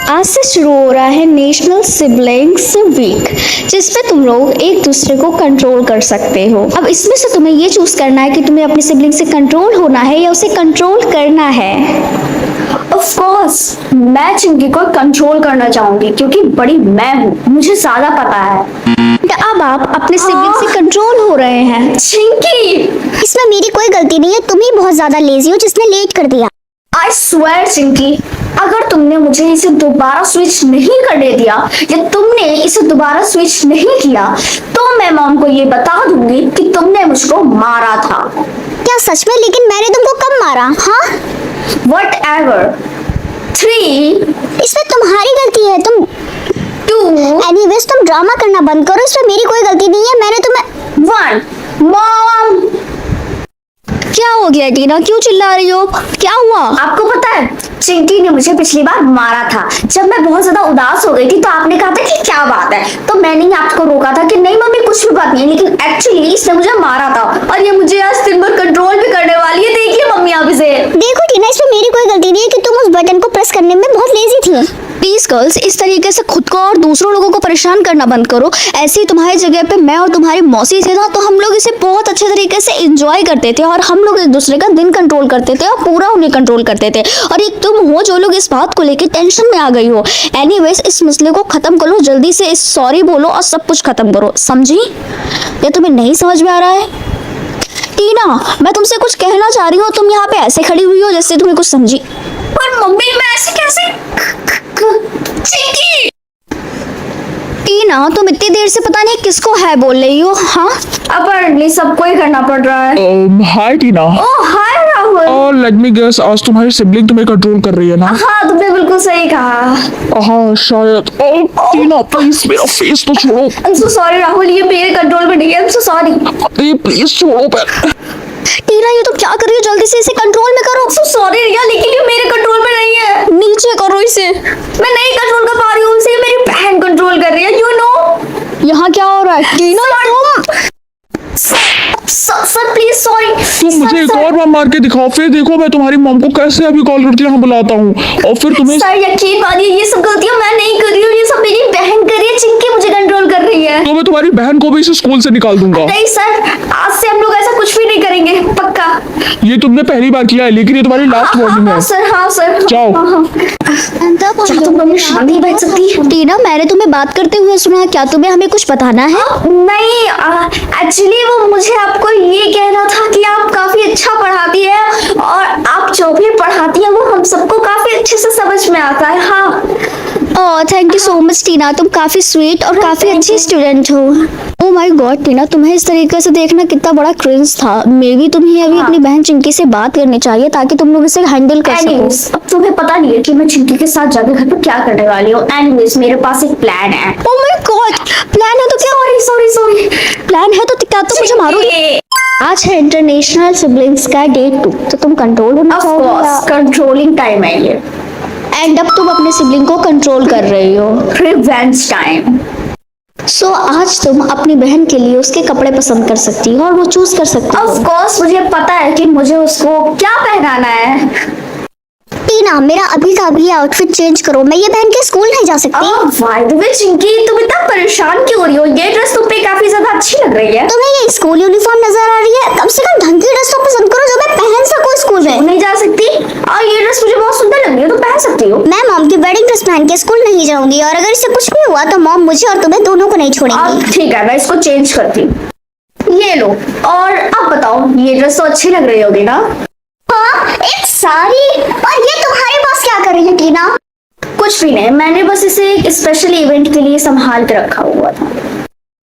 आज से शुरू हो रहा है नेशनल सिबलिंग्स वीक, जिसमें तुम लोग एक दूसरे को कंट्रोल कर सकते हो। अब इसमें से तुम्हें ये चूज करना है कि तुम्हें अपने सिबलिंग से कंट्रोल होना है या उसे कंट्रोल करना है। ऑफ कोर्स मैं चिंकी को कंट्रोल करना चाहूंगी क्योंकि बड़ी मैं हूँ, मुझे ज्यादा पता है। अब आप अपने सिबलिंग से कंट्रोल हो रहे हैं। चिंकी, इसमें मेरी कोई गलती नहीं है, तुम ही बहुत ज्यादा लेजी हो जिसने लेट कर दिया। आई स्वेयर चिंकी, अगर तुमने मुझे इसे दोबारा स्विच नहीं करने दिया या तुमने इसे दोबारा स्विच नहीं किया तो मैं मॉम को ये बता दूंगी कि तुमने मुझको मारा था। क्या सच में? लेकिन मैंने तुमको कब मारा? हाँ, Whatever. 3, इसमें तुम्हारी गलती है। तुम 2, एनीवेज तुम ड्रामा करना बंद करो, इसमें मेरी कोई गलती नहीं है। मैंने तुम्हें 1। मॉम, क्या हो गया टीना, क्यों चिल्ला रही हो? क्या हुआ? आपको पता है चिंकी ने मुझे पिछली बार मारा था। जब मैं बहुत ज्यादा उदास हो गई थी तो आपने कहा था कि क्या बात है, तो मैंने आपको रोका था कि नहीं मम्मी कुछ भी बात नहीं है, लेकिन एक्चुअली इसने मुझे मारा था और ये मुझे आज दिन भर कंट्रोल भी करने वाली है। देखिए मम्मी आप इसे। देखो टीना, इसमें मेरी कोई गलती नहीं है कि तुम उस बटन को प्रेस करने में बहुत लेजी थी। प्लीज गर्ल्स, इस तरीके से खुद को और दूसरों लोगों को परेशान करना बंद करो। ऐसे ही तुम्हारी जगह पे मैं और तुम्हारी मौसी थे ना, तो हम लोग इसे बहुत अच्छे तरीके से एंजॉय करते थे और हम लोग एक दूसरे का दिन कंट्रोल करते थे और पूरा उन्हें कंट्रोल करते थे। और एक तुम हो जो लोग इस बात को लेके टेंशन में आ गई हो। एनीवेज, इस मसले को खत्म करो, जल्दी से इस सॉरी बोलो और सब कुछ खत्म करो, समझी? या तुम्हें नहीं समझ में आ रहा है? टीना, मैं तुमसे कुछ कहना चाह रही हूँ, तुम यहाँ पे ऐसे खड़ी हुई हो जैसे तुम्हें कुछ समझी। पर मम्मी मैं ऐसे कैसे? चिंकी, टीना, तुम इतनी देर से पता नहीं किसको है बोल रही हो। हाँ, अपरली सबको ही करना पड़ रहा है। हाय टीना। ओह हाय राहुल। और लेट मी गेस, आज तुम्हारी सिबलिंग तुम्हें कंट्रोल कर रही है ना? हाँ तुमने बिल्कुल सही कहा। हाँ शायद। टीना प्लीज मेरा फेस तो छोड़ो। I am so sorry Rahul, ये मेरे कंट्रोल में नहीं है। I am so sorry. अरे प्लीज छोड़ो पर। टीना ये तो क्या कर रही हो, जल्दी से इसे कंट्रोल में करो। सो सॉरी रिया, लेकिन ये मेरे कंट्रोल में नहीं है। नीचे करो इसे। मैं नहीं कंट्रोल कर पा रही हूँ उसे, मेरी बहन कंट्रोल कर रही है। यू नो यहाँ क्या हो रहा है? टीना तुम सर प्लीज सॉरी। तुम मुझे एक और बार मार के दिखाओ, फिर देखो मैं तुम्हारी मॉम को कैसे अभी कॉल करके यहाँ बुलाता हूँ और फिर तुम्हें। सर यकीन मानिए ये सब गलतियाँ मैं नहीं कर रही हूँ, ये सब मेरी बहन कर रही है। चिंकी मुझे कंट्रोल कर रही है। तो मैं तुम्हारी बहन को भी इस स्कूल से निकाल दूंगा। नहीं सर, आज से हम लोग ऐसा कुछ भी नहीं करेंगे, पक्का। ये तुमने पहली बार किया है, लेकिन ये तुम्हारी लास्ट वार्निंग है। हाँ सर, हाँ सर। जाओ। क्या तुम मम्मी शांति बैठ सकती है? टीना, मैंने तुम्हें बात करते हुए सुना, क्या तुम्हें हमें कुछ बताना है? नहीं, एक्चुअली वो मुझे आपको ये कहना था कि आप काफी अच्छा पढ़ाती है और आप जो भी पढ़ाती है वो हम सबको काफी अच्छे से समझ में आता है। हाँ। Oh thank you so much Tina, तुम काफी स्वीट और काफी अच्छी स्टूडेंट हो। ओह माय गॉड टीना, तुम्हें इस तरीके से देखना कितना बड़ा क्रिंज था। मे बी तुम्हें अभी अपनी बहन चिंकी से बात करनी चाहिए ताकि तुम लोग इसे हैंडल कर सको। एनीवेज, अब तुम्हें पता नहीं है कि मैं चिंकी के साथ जाकर घर पर क्या करने वाली हूँ। एनीवेज, मेरे पास एक प्लान है। ओह माय गॉड, प्लान है तो क्या? Sorry sorry. प्लान है तो क्या तुम मुझे मारोगे? आज है इंटरनेशनल सिबलिंग्स का डे 2, तो तुम कंट्रोल होना ऑफ चाहोगे कोर्स कंट्रोलिंग टाइम है ये। एंड अब तुम अपने सिबलिंग को कंट्रोल कर रही हो। Revenge time. सो आज तुम अपनी बहन के लिए उसके कपड़े पसंद कर सकती हो और वो चूज कर सकती ऑफ हो। कोर्स मुझे पता है कि मुझे उसको क्या पहनाना है। टीना, मेरा अभी का अभी आउटफिट चेंज करो, मैं ये पहन के स्कूल नहीं जा सकती। बाय द वे चिंकी, तुम इतना परेशान क्यों हो रही हो? ये ड्रेस तुम पे काफी ज्यादा अच्छी लग रही है। तुम्हें ये स्कूल यूनिफॉर्म नजर आ रही है? कम से कम ढंग की ड्रेस तो पसंद करो जो मैं पहन सकूं स्कूल में। नहीं जा सकती? और ये ड्रेस मुझे बहुत सुंदर लग रही है, तुम पहन सकती हो। मैं मॉम की वेडिंग ड्रेस पहन के स्कूल नहीं जाऊंगी और अगर इससे कुछ भी हुआ तो मॉम मुझे और तुम्हें दोनों को नहीं छोड़ेंगी। ठीक है, मैं इसको चेंज करती हूँ। ये लो। और अब बताओ, ये ड्रेस तो अच्छी लग रही होगी ना? हाँ, एक साड़ी। और ये तुम्हारे पास क्या कर रही है टीना? कुछ भी नहीं, मैंने बस इसे एक स्पेशल इवेंट के लिए संभाल के रखा हुआ था।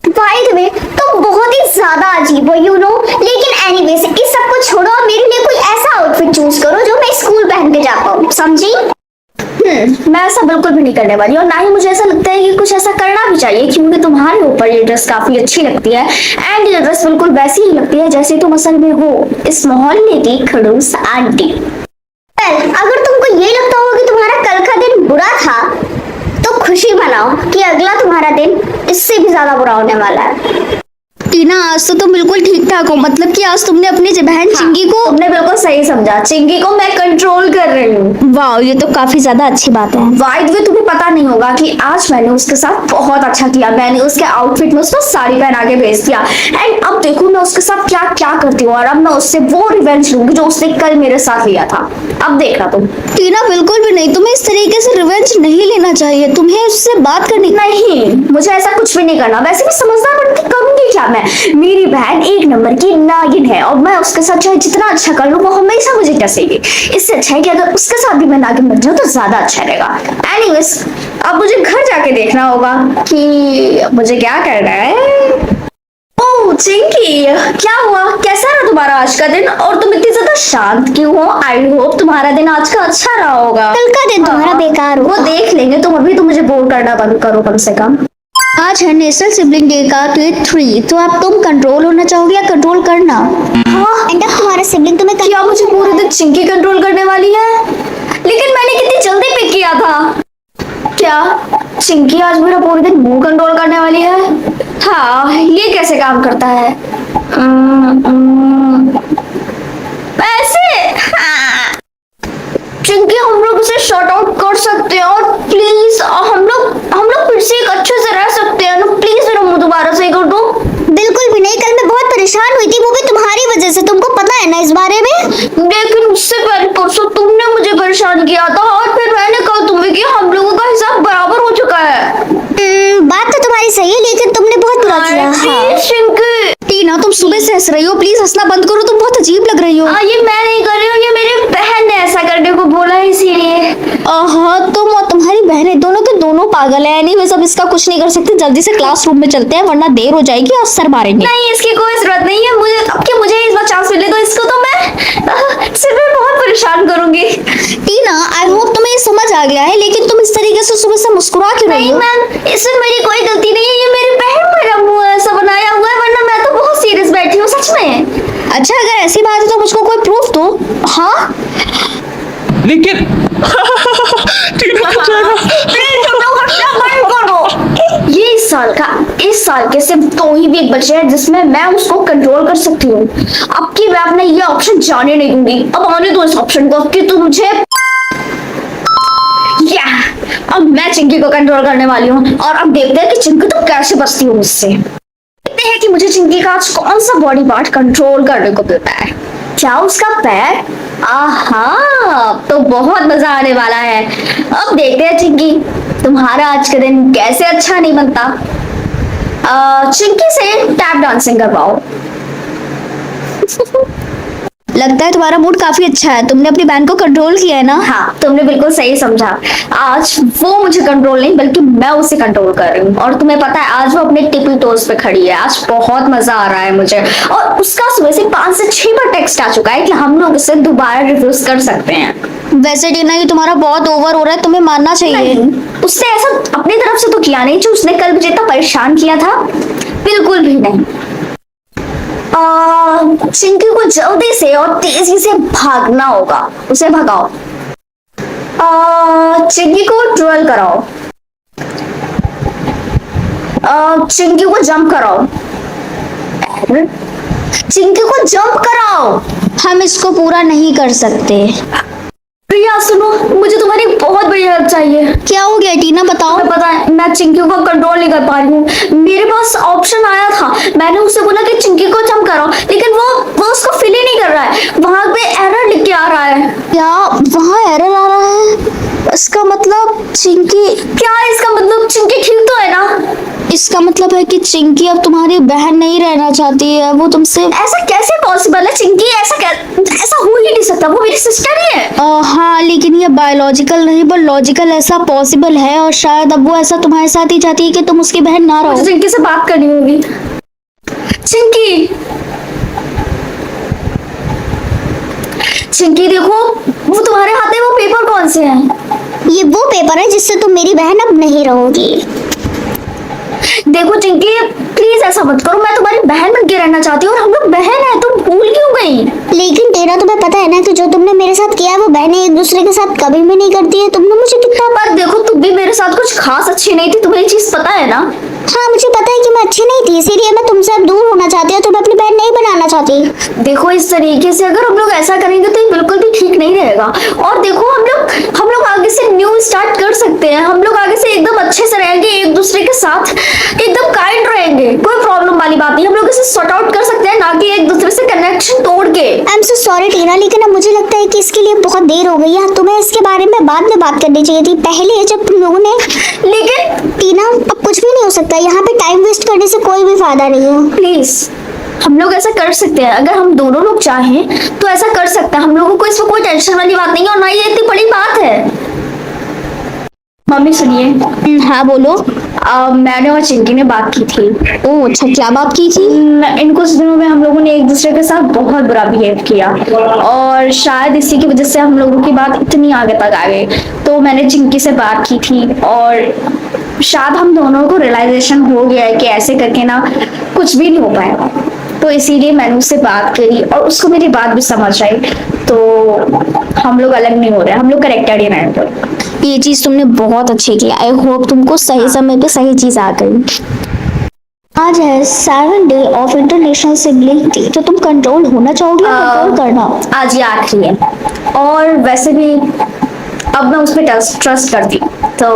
बाय द वे, तुम बहुत ही ज्यादा अजीब हो, यू नो। लेकिन एनीवेज, इस सब को छोड़ो और मेरे लिए कोई ऐसा आउटफिट चूज करो जो मैं स्कूल पहन के जा पाऊँ, समझी? मैं ऐसा बिल्कुल भी नहीं करने वाली और ना ही मुझे ऐसा लगता है कि कुछ ऐसा करना भी चाहिए, क्योंकि तुम्हारे ऊपर ये ड्रेस काफी अच्छी लगती है एंड ये ड्रेस बिल्कुल वैसी ही लगती है जैसे तुम असल में हो, इस मोहल्ले की खड़ूस आंटी। अगर तुमको ये लगता हो कि तुम्हारा कल का दिन बुरा था तो खुशी मनाओ कि अगला तुम्हारा दिन इससे भी ज्यादा बुरा होने वाला है। टीना आज तो तुम बिल्कुल ठीक ठाक हो, मतलब कि आज तुमने अपनी बहन चिंकी को। तुमने बिल्कुल सही समझा, चिंकी को मैं कंट्रोल कर रही हूँ। वाह, ये तो काफी ज्यादा अच्छी बात है। वाइड वे तुम्हें पता नहीं होगा कि आज मैंने उसके साथ बहुत अच्छा किया। मैंने उसके आउटफिट में उसको साड़ी पहना के भेज दिया एंड अब देखो मैं उसके साथ क्या क्या करती हूँ और अब मैं उससे वो रिवेंज लूंगी जो उसने कल मेरे साथ लिया था। अब देखना तुम। टीना बिल्कुल भी नहीं, तुम्हें इस तरीके से रिवेंज नहीं लेना चाहिए, तुम्हें उससे बात करनी। नहीं, मुझे ऐसा कुछ भी नहीं करना। वैसे भी समझदार बन के करूंगी क्या मैं? मेरी बहन एक नंबर की नागिन है और मैं उसके साथ चाहे जितना अच्छा कर लूं वो हमेशा मुझे डसेगी। इससे अच्छा है कि अगर उसके साथ भी मैं नागिन बन जाऊं तो ज्यादा अच्छा रहेगा। एनीवेज, अब मुझे घर जाके देखना होगा कि मुझे क्या करना है। ओह चिंकी, क्या हुआ? कैसा रहा तुम्हारा आज का दिन? और तुम इतनी ज्यादा शांत क्यों हो? आई होप तुम्हारा दिन आज का अच्छा रहा होगा। कल का दिन तुम्हारा बेकार वो होगा। देख लेंगे। तुम अभी तो मुझे बोर करना बंद करो कम से कम। आज है नेशनल सिबलिंग डे का डे 3, तो अब तुम कंट्रोल होना चाहोगे या कंट्रोल करना? हाँ, एंड अब तुम्हारा सिबलिंग तुम्हें क्या मुझे पूरे दिन चिंकी कंट्रोल करने वाली है? लेकिन मैंने कितनी जल्दी पिक किया था। क्या चिंकी आज मेरा पूरे दिन मुंह कंट्रोल करने वाली है? हाँ, ये कैसे काम करता है? ऐसे हाँ। चिंकी, हम लोग उसे शॉर्ट आउट कर सकते हैं और प्लीज हम लोग फिर से एक अच्छे से रह सकते हैं ना? प्लीज मेरा मुंह दोबारा सही कर दो। बिल्कुल भी नहीं। कल मैं बहुत परेशान हुई थी, वो भी तुम्हारी वजह से। तुमको पता है ना इस बारे में। लेकिन उससे पहले परसों तुमने मुझे परेशान किया था और फिर मैंने कहा तुम्हें कि हम लोगों का हिसाब बराबर हो चुका है। बात तो तुम्हारी सही है, लेकिन तुमने बहुत बुरा किया। हाँ। प्लीज चिंकी। टीना, तुम सुबह से हंस रही हो, प्लीज हंसना बंद करो, तुम बहुत अजीब लग रही हो। ये मैं नहीं कर रही हूँ, ये मेरी बहन ने ऐसा करने को बोला है इसीलिए। हाँ, तुम और तुम्हारी बहनें दोनों के दोनों पागल है। एनीवेज, अब इसका कुछ नहीं कर सकते, जल्दी से क्लासरूम में चलते हैं वरना देर हो जाएगी और सर मारेंगे। नहीं, इसकी कोई जरूरत नहीं है। मुझे अब कि मुझे इस बार चांस मिले तो इसको तो मैं सिर्फ मैं बहुत परेशान करूंगी। टीना, आई होप तुम्हें ये समझ आ गया है, लेकिन तुम इस तरीके से सुबह से मुस्कुरा क्यों रही नहीं हो? मैम, इसमें मेरी कोई गलती नहीं है। ये मेरी बहन मेरा मुंह ऐसा बनाया हुआ है, वरना मैं तो बहुत सीरियस बैठी हूँ सच में। अच्छा, अगर ऐसी बात है तो मुझको कोई प्रूफ दो। हाँ, लेकिन टीना का चेहरा। प्लीज तुम लोग हंसना बंद करो। ये इस साल के सिर्फ 2 ही वीक बचे हैं जिसमें मैं उसको कंट्रोल कर सकती हूँ। अब की मैं अपने ये ऑप्शन जाने नहीं दूंगी। अब आने दो इस ऑप्शन को कि तुम मुझे अब मैं चिंकी को कंट्रोल करने वाली हूँ और अब देखते हैं कि चिंकी तुम कैसे बचती हो मुझसे। देखते हैं कि मुझे चिंकी का आज कौन सा बॉडी पार्ट कंट्रोल करने को मिलता है। क्या उसका पैर? आहा, अब तो बहुत मजा आने वाला है। अब देखते हैं चिंकी तुम्हारा आज का दिन कैसे अच्छा नहीं बनता। चिंकी से टैप डांसिंग करवाओ। लगता है तुम्हारा मूड काफी अच्छा है, तुमने अपनी बहन को कंट्रोल किया है ना? हाँ, तुमने बिल्कुल सही समझा। आज वो मुझे कंट्रोल नहीं बल्कि मैं उसे कंट्रोल कर रही हूँ। और तुम्हें पता है आज वो अपने टिपी टोज पे खड़ी है। आज बहुत मजा आ रहा है मुझे। और उसका सुबह से 5 से 6 बार टेक्स्ट आ चुका है कि हम लोग इसे दोबारा रिफ्यूज कर सकते हैं। वैसे टीना, ये तुम्हारा बहुत ओवर हो रहा है, तुम्हें मानना चाहिए। उसने ऐसा अपनी तरफ से तो किया नहीं जो उसने कल मुझे इतना परेशान किया था, बिल्कुल भी नहीं। चिंकी को जल्दी से और तेजी से भागना होगा। उसे भगाओ। चिंकी को ट्रोल कराओ। चिंकी को जंप कराओ। चिंकी को जंप कराओ। हम इसको पूरा नहीं कर सकते। प्रिया सुनो, मुझे तुम्हारी बहुत बड़ी हेल्प चाहिए। क्या हो गया टीना, बताओ। तुम्हें पता है मैं चिंकी को कंट्रोल नहीं कर पा रही हूँ। मेरे पास ऑप्शन आया था, मैंने उसे बोला कि चिंकी को जंप करो, लेकिन वो उसको फिल ही नहीं कर रहा है। वहां पे एरर लिख के आ रहा है। क्या वहाँ एरर आ रहा है? इसका मतलब चिंकी इसका मतलब चिंकी ठीक तो है ना? इसका मतलब है कि चिंकी अब तुम्हारी बहन नहीं रहना चाहती है, वो तुमसे। ऐसा कैसे पॉसिबल है चिंकी? ऐसा हो ही नहीं सकता, वो मेरी सिस्टर ही है। हाँ, लेकिन ये बायोलॉजिकल नहीं पर लॉजिकल ऐसा पॉसिबल है, और शायद अब वो ऐसा तुम्हारे साथ ही चाहती है कि तुम उसकी बहन ना रहो। मुझे चिंकी से बात करनी होगी। चिंकी देखो, वो तुम्हारे हाथ में वो पेपर कौन से हैं? ये वो पेपर है जिससे तुम मेरी बहन अब नहीं रहोगी। देखो चिंकी, प्लीज ऐसा मत करो। मैं तुम्हारी बहन बन के रहना चाहती हूँ और हम लोग बहन है। तुम भूल क्यों गई? लेकिन तेरा तुम्हें पता है ना कि जो तुमने मेरे साथ किया है वो बहनें एक दूसरे के साथ कभी भी नहीं करती है। तुमने मुझे कितना पर देखो, तुम भी मेरे साथ कुछ खास अच्छी नहीं थी, तुम्हें ये चीज पता है ना? हाँ मुझे पता है कि मैं अच्छी नहीं थी, इसीलिए मैं तुमसे अब दूर होना चाहती हूँ, तुम्हें अपनी बहन नहीं बनाना चाहती। देखो इस तरीके से अगर हम लोग ऐसा करेंगे तो ये बिल्कुल भी ठीक नहीं रहेगा। और देखो हम लोग आगे से न्यू स्टार्ट कर सकते हैं। हम लोग आगे से एकदम अच्छे से रहेंगे, एक दूसरे के साथ एकदम काइंड रहेंगे, कोई प्रॉब्लम वाली बात नहीं। हम लोग इसे सॉर्ट आउट कर सकते हैं, ना कि एक दूसरे से कनेक्शन तोड़ के। आई एम सो सॉरी टीना, लेकिन अब मुझे लगता है कि इसके लिए बहुत देर हो गई है। तुम्हें इसके बारे में बाद में बात करनी चाहिए थी, पहले जब तुम लोगों ने। लेकिन टीना अब कुछ भी नहीं हो सकता, यहाँ पे टाइम वेस्ट करने से कोई भी फायदा नहीं है। प्लीज हम लोग ऐसा कर सकते हैं, अगर हम दोनों लोग चाहें तो ऐसा कर सकते हैं। हम लोगों को इसमें कोई टेंशन वाली बात नहीं है और ना ये इतनी बड़ी बात है। मम्मी सुनिए। हाँ बोलो। मैंने और चिंकी ने बात की थी। ओह अच्छा, क्या बात की थी? इन कुछ दिनों में हम लोगों ने एक दूसरे के साथ बहुत बुरा बिहेव किया और शायद इसी की वजह से हम लोगों की बात इतनी आगे तक आ गई। तो मैंने चिंकी से बात की थी और शायद हम दोनों को रियलाइजेशन हो गया है कि ऐसे करके ना कुछ भी नहीं हो पाएगा। तो इसीलिए मैंने उससे बात करी और उसको मेरी बात भी समझ आई। तो हम लोग अलग नहीं हो रहे, हम लोग करेक्टेड ही रहेंगे। ये चीज तुमने बहुत अच्छी की। आई होप तुमको सही समय पे सही चीज आ गई। आज है 7th day of international sibling day, तो तुम कंट्रोल होना चाहोगे या कंट्रोल करना? आज ये आखिरी है और वैसे भी अब मैं उस पर ट्रस्ट करती हूँ, तो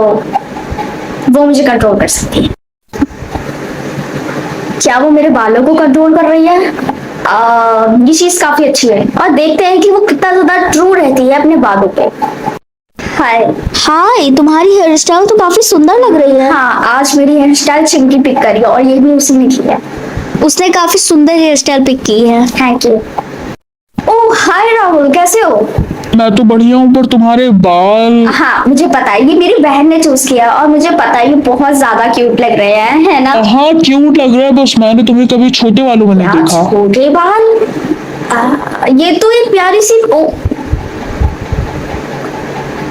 वो मुझे कंट्रोल कर सकती है। क्या वो मेरे बालों को कंट्रोल कर रही है? ये चीज काफी अच्छी है और देखते हैं कि वो कितना ज्यादा ट्रू रहती है अपने बालों पे। हाय। हाय, तुम्हारी हेयर स्टाइल तो काफी सुंदर लग रही है। हाँ, आज मेरी हेयर स्टाइल चिंकी पिक करी है और ये भी उसी ने की है। उसने काफी सुंदर हेयर स्टाइल पिक की है। Thank you. Oh hi Rahul, कैसे हो? मैं तो बढ़िया हूँ, पर तुम्हारे बाल। हाँ मुझे पता है, ये मेरी बहन ने चूज किया और मुझे पता है ये बहुत ज्यादा क्यूट लग रहे हैं, है ना? हाँ क्यूट लग रहा है, बस मैंने तुम्हें कभी छोटे बालों में नहीं यार, देखा। छोटे बाल। ये तो एक प्यारी सी। ओ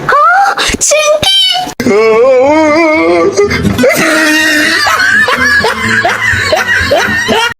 हाँ चिंकी।